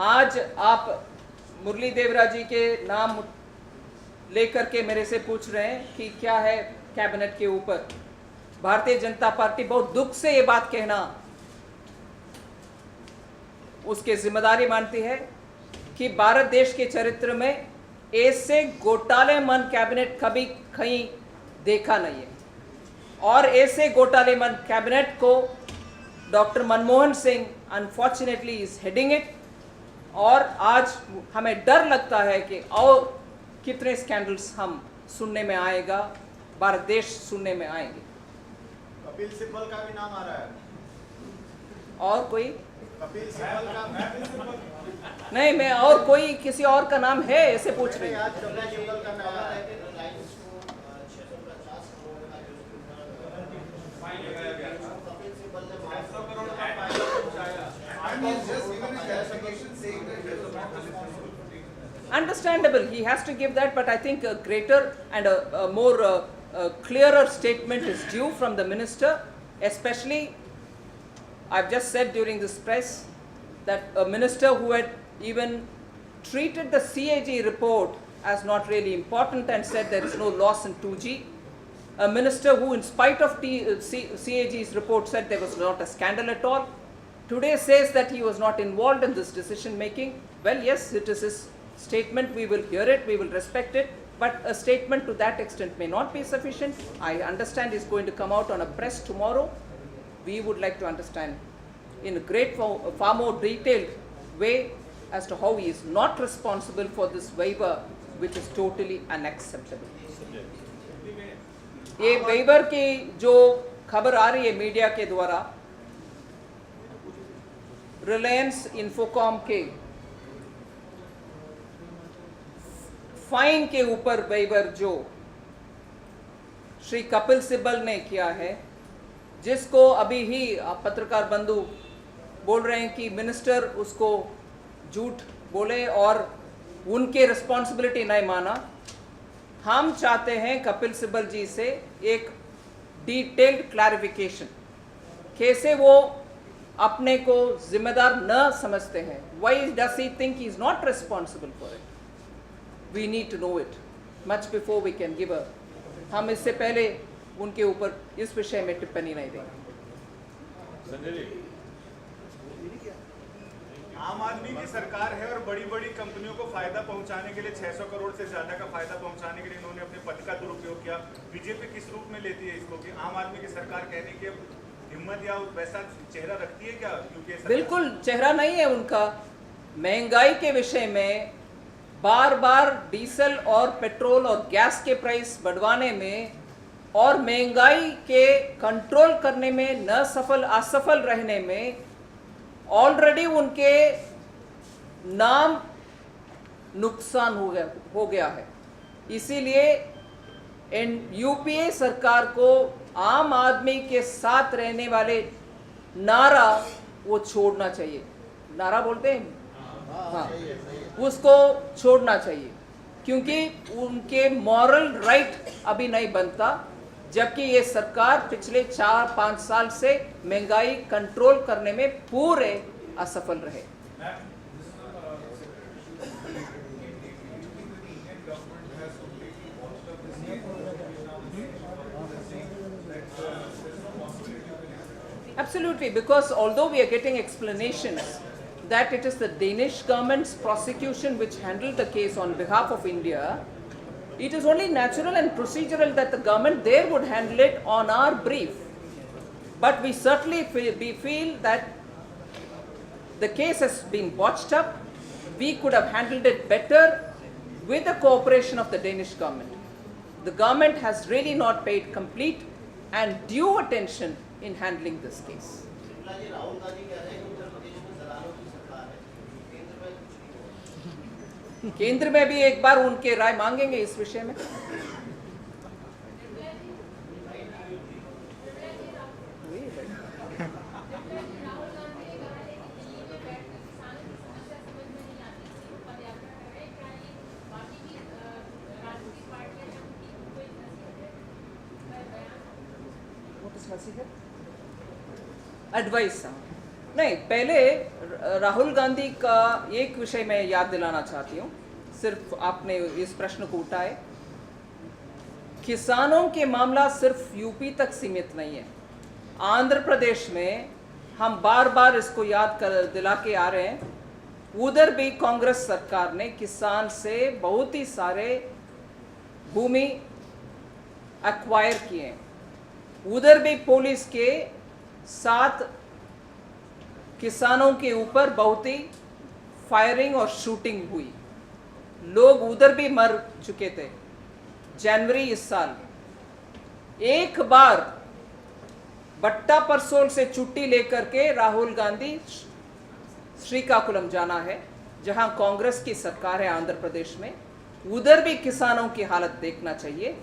आज आप मुरली देवरा जी के नाम लेकर के मेरे से पूछ रहे हैं कि क्या है कैबिनेट के ऊपर। भारतीय जनता पार्टी बहुत दुख से ये बात कहना उसकी जिम्मेदारी मानती है कि भारत देश के चरित्र में ऐसे घोटाले मन कैबिनेट कभी कहीं देखा नहीं है, और ऐसे घोटाले मन कैबिनेट को doctor Manmohan Singh unfortunately is heading it. और आज हमें डर लगता है कि और कितने स्कैंडल्स हम सुनने में आएगा, भारत देश सुनने में आएंगे। कपिल सिब्बल का भी नाम आ रहा है। और कोई? कपिल सिब्बल का नहीं, मैं और कोई किसी और का नाम है ऐसे पूछ रही हूँ। आज कपिल सिब्बल का नाम आ रहा है। Understandable, he has to give that, but I think a greater and a more clearer statement is due from the minister. Especially, I've just said during this press that a minister who had even treated the CAG report as not really important and said there is no loss in 2G. A minister who, in spite of CAG's report, said there was not a scandal at all, today says that he was not involved in this decision making. Well, yes, it is his statement, we will hear it, we will respect it, but a statement to that extent may not be sufficient. I understand he's going to come out on a press tomorrow. We would like to understand in a far more detailed way as to how he is not responsible for this waiver, which is totally unacceptable. ये waiver की जो खबर आ रही है media के द्वारा, रिलायंस इंफोकॉम के fine के ऊपर वेवर जो श्री कपिल सिब्बल ने किया है, जिसको अभी ही पत्रकार बंधु बोल रहे हैं कि मिनिस्टर उसको झूठ बोले और उनके रिस्पॉन्सिबिलिटी नहीं माना। हम चाहते हैं कपिल सिब्बल जी से एक डिटेल्ड क्लैरिफिकेशन, कैसे वो अपने को जिम्मेदार न समझते हैं। Why does he think he is not responsible for it? We need to know it much before we can give a. हम इससे पहले उनके ऊपर इस विषय में टिप्पणी नहीं देंगे। आम आदमी की सरकार है और बड़ी बड़ी कंपनियों को फायदा पहुंचाने के लिए 600 करोड़ से ज्यादा का फायदा पहुंचाने के लिए इन्होंने अपने पद का दुरुपयोग किया। बीजेपी किस रूप में लेती है इसको कि आम आदमी की सरकार कहने की हिम्मत या वैसा चेहरा रखती है क्या? क्योंकि बिल्कुल चेहरा नहीं है उनका। महंगाई के विषय में बार बार डीजल और पेट्रोल और गैस के प्राइस बढ़वाने में और महंगाई के कंट्रोल करने में न असफल रहने में ऑलरेडी उनके नाम नुकसान हो गया है। इसीलिए यूपीए सरकार को आम आदमी के साथ रहने वाले नारा वो छोड़ना चाहिए। नारा बोलते हैं, हाँ, उसको छोड़ना चाहिए, क्योंकि उनके मॉरल राइट अभी नहीं बनता, जबकि ये सरकार पिछले 4-5 साल से महंगाई कंट्रोल करने में पूरे असफल रहे। Absolutely, because although we are getting explanations that it is the Danish government's prosecution which handled the case on behalf of India, it is only natural and procedural that the government there would handle it on our brief. But we certainly feel that the case has been botched up. We could have handled it better with the cooperation of the Danish government. The government has really not paid complete and due attention in handling this case. केंद्र में भी एक बार उनके राय मांगेंगे इस विषय में। Advice नहीं, पहले राहुल गांधी का एक विषय मैं याद दिलाना चाहती हूँ, सिर्फ आपने इस प्रश्न को उठाए। किसानों के मामला सिर्फ यूपी तक सीमित नहीं है। आंध्र प्रदेश में हम बार बार इसको याद कर दिला के आ रहे हैं, उधर भी कांग्रेस सरकार ने किसान से बहुत ही सारे भूमि एक्वायर किए हैं। उधर भी पुलिस के साथ किसानों के ऊपर बहुत ही फायरिंग और शूटिंग हुई, लोग उधर भी मर चुके थे। जनवरी इस साल एक बार बट्टा परसोल से छुट्टी लेकर के राहुल गांधी श्रीकाकुलम जाना है, जहां कांग्रेस की सरकार है आंध्र प्रदेश में। उधर भी किसानों की हालत देखना चाहिए,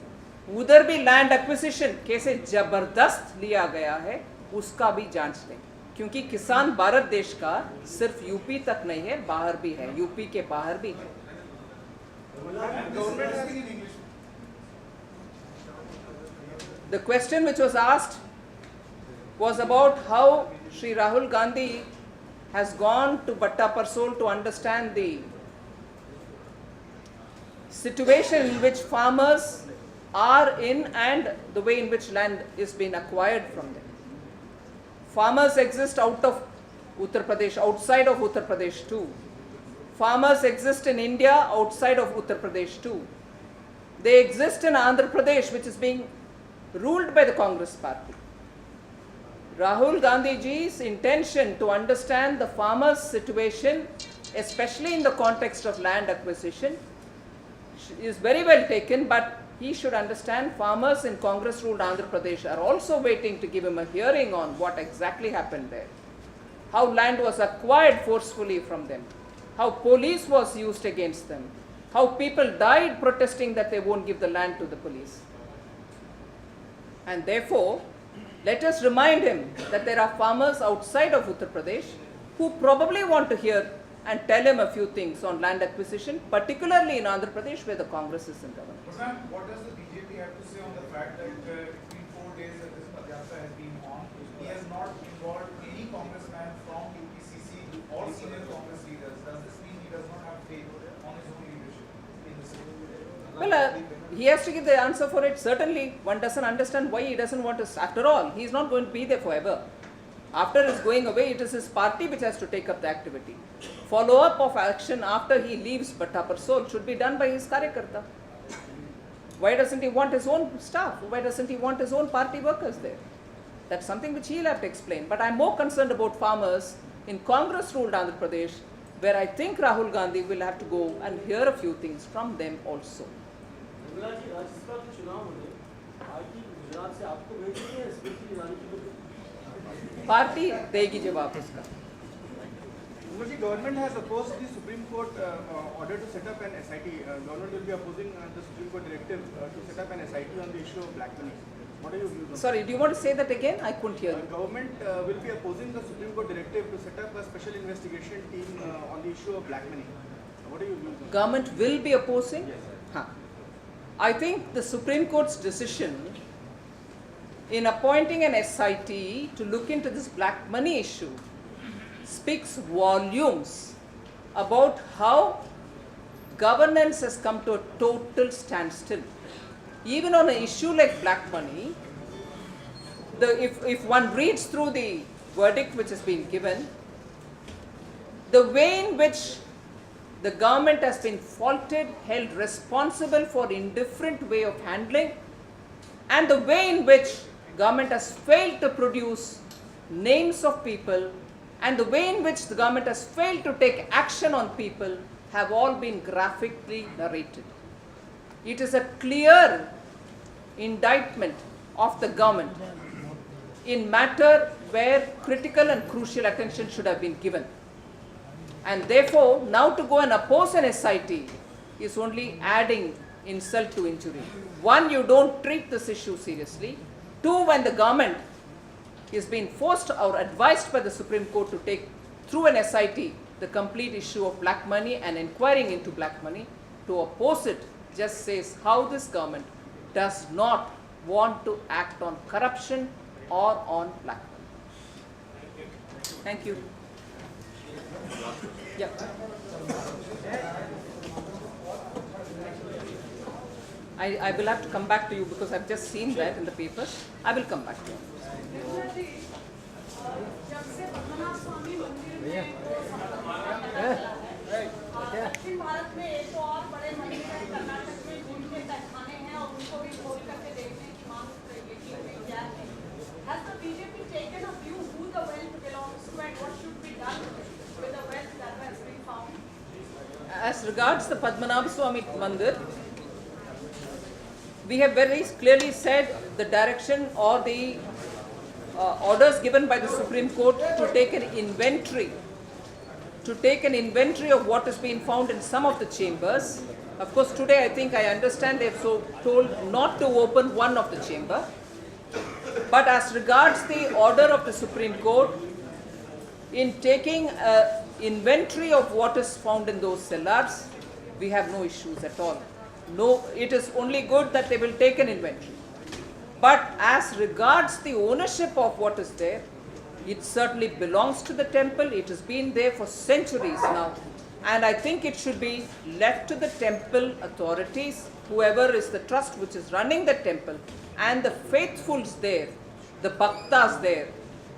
उधर भी लैंड एक्विजिशन कैसे जबरदस्त लिया गया है उसका भी जांच लें, क्योंकि किसान भारत देश का सिर्फ यूपी तक नहीं है, बाहर भी है, यूपी के बाहर भी है। The question which was asked was about how Sri Rahul Gandhi has gone to Batta Parsol to understand the situation in which farmers are in and the way in which land is being acquired from them. Farmers exist out of Uttar Pradesh, outside of Uttar Pradesh too. Farmers exist in India outside of Uttar Pradesh too. They exist in Andhra Pradesh, which is being ruled by the Congress party. Rahul Gandhi ji's intention to understand the farmers' situation, especially in the context of land acquisition, is very well taken, but he should understand farmers in Congress ruled Andhra Pradesh are also waiting to give him a hearing on what exactly happened there, how land was acquired forcefully from them, how police was used against them, how people died protesting that they won't give the land to the police. And therefore, let us remind him that there are farmers outside of Uttar Pradesh who probably want to hear and tell him a few things on land acquisition, particularly in Andhra Pradesh where the Congress is in government. Ma'am, what does the BJP have to say on the fact that it's been 4 days that this Padyatra has been on? He has not involved any congressman from UPCC or senior Congress leaders. Does this mean he does not have faith on his own leadership in the state? Well, he has to give the answer for it. Certainly, one doesn't understand why he doesn't want to. After all, he is not going to be there forever. After his going away, it is his party which has to take up the activity. Follow-up of action after he leaves Batta Parsol should be done by his Karyakarta. Why doesn't he want his own staff? Why doesn't he want his own party workers there? That's something which he'll have to explain. But I'm more concerned about farmers in Congress-ruled Andhra Pradesh, where I think Rahul Gandhi will have to go and hear a few things from them also. Nirmala ji, Rajya Sabha के चुनाव में party Gujarat से आपको भेजी है स्मृति ईरानी की party देगी जवाब इसका. The government has opposed the Supreme Court order to set up an SIT. Government will be opposing the Supreme Court directive to set up an SIT on the issue of black money. What are your views on that? Sorry, do you want to say that again? I couldn't hear you. Government will be opposing the Supreme Court directive to set up a special investigation team on the issue of black money. What are your views on that? Government will be opposing? Yes, sir. Huh. I think the Supreme Court's decision in appointing an SIT to look into this black money issue speaks volumes about how governance has come to a total standstill. Even on an issue like black money, if one reads through the verdict which has been given, the way in which the government has been faulted, held responsible for indifferent way of handling, and the way in which government has failed to produce names of people, and the way in which the government has failed to take action on people have all been graphically narrated. It is a clear indictment of the government in matter where critical and crucial attention should have been given. And therefore, now to go and oppose an SIT is only adding insult to injury. One, you don't treat this issue seriously. Two, when the government is being forced or advised by the Supreme Court to take through an SIT the complete issue of black money and inquiring into black money, to oppose it just says how this government does not want to act on corruption or on black money. Thank you. Yeah. I will have to come back to you because I've just seen that in the papers. I will come back to you. जब से पद्मनाभ स्वामी मंदिर में दक्षिण भारत में एक और बड़े मंदिर है कर्नाटक में जिनके तहखाने हैं और उनको भी खोल करके देखने की मांग की क्या है? Has the BJP taken a view who the wealth belongs to and what should be done with the wealth that has been found? As regards the Padmanabh Swami Mandir, we have very clearly said the direction or the orders given by the Supreme Court to take an inventory of what has been found in some of the chambers. Of course, today I think I understand they have so told not to open one of the chamber. But as regards the order of the Supreme Court, in taking an inventory of what is found in those cellars, we have no issues at all. No, it is only good that they will take an inventory. But as regards the ownership of what is there, it certainly belongs to the temple. It has been there for centuries now. And I think it should be left to the temple authorities, whoever is the trust which is running the temple, and the faithfuls there, the bhaktas there,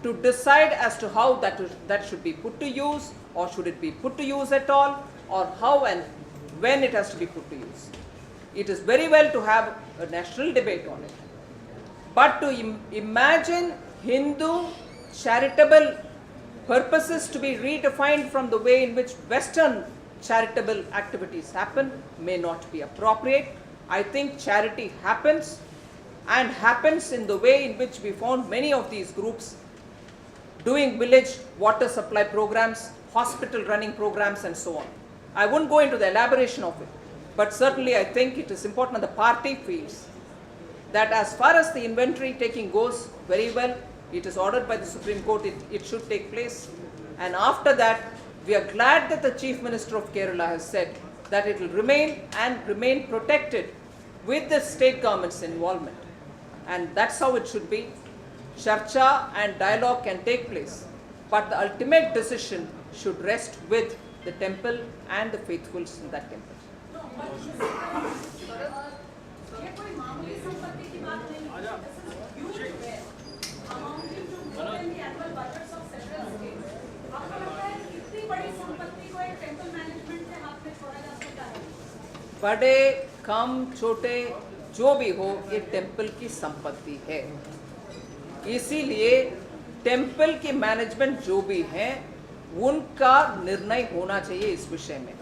to decide as to how that should be put to use, or should it be put to use at all, or how and when it has to be put to use. It is very well to have a national debate on it. But to imagine Hindu charitable purposes to be redefined from the way in which Western charitable activities happen may not be appropriate. I think charity happens, and happens in the way in which we found many of these groups doing village water supply programs, hospital running programs and so on. I won't go into the elaboration of it, but certainly I think it is important that the party feels that as far as the inventory taking goes, very well, it is ordered by the Supreme Court, it should take place. And after that, we are glad that the Chief Minister of Kerala has said that it will remain protected with the state government's involvement. And that's how it should be. Charcha and dialogue can take place, but the ultimate decision should rest with the temple and the faithfuls in that temple. No, but ये कोई मामूली संपत्ति की बात नहीं है. This is huge wealth amounting to more than the annual budgets of several states. आपको लगता है इतनी बड़ी संपत्ति को एक टेंपल मैनेजमेंट के हाथ में छोड़ा जा सकता है? बड़े कम छोटे जो भी हो, ये टेम्पल की संपत्ति है. इसीलिए टेम्पल की मैनेजमेंट जो भी है उनका निर्णय होना चाहिए इस विषय में.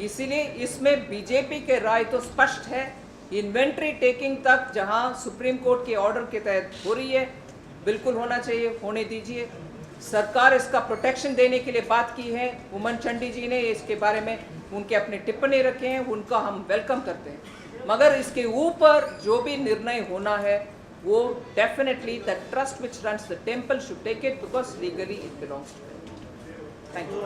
इसीलिए इसमें बीजेपी के राय तो स्पष्ट है. इन्वेंट्री टेकिंग तक जहां सुप्रीम कोर्ट के ऑर्डर के तहत हो रही है, बिल्कुल होना चाहिए, होने दीजिए. सरकार इसका प्रोटेक्शन देने के लिए बात की है. उमन चंडी जी ने इसके बारे में उनके अपने टिप्पणी रखे हैं, उनका हम वेलकम करते हैं. मगर इसके ऊपर जो भी निर्णय होना है वो definitely the trust which runs the temple should take it, because legally it belongs to them. Thank you.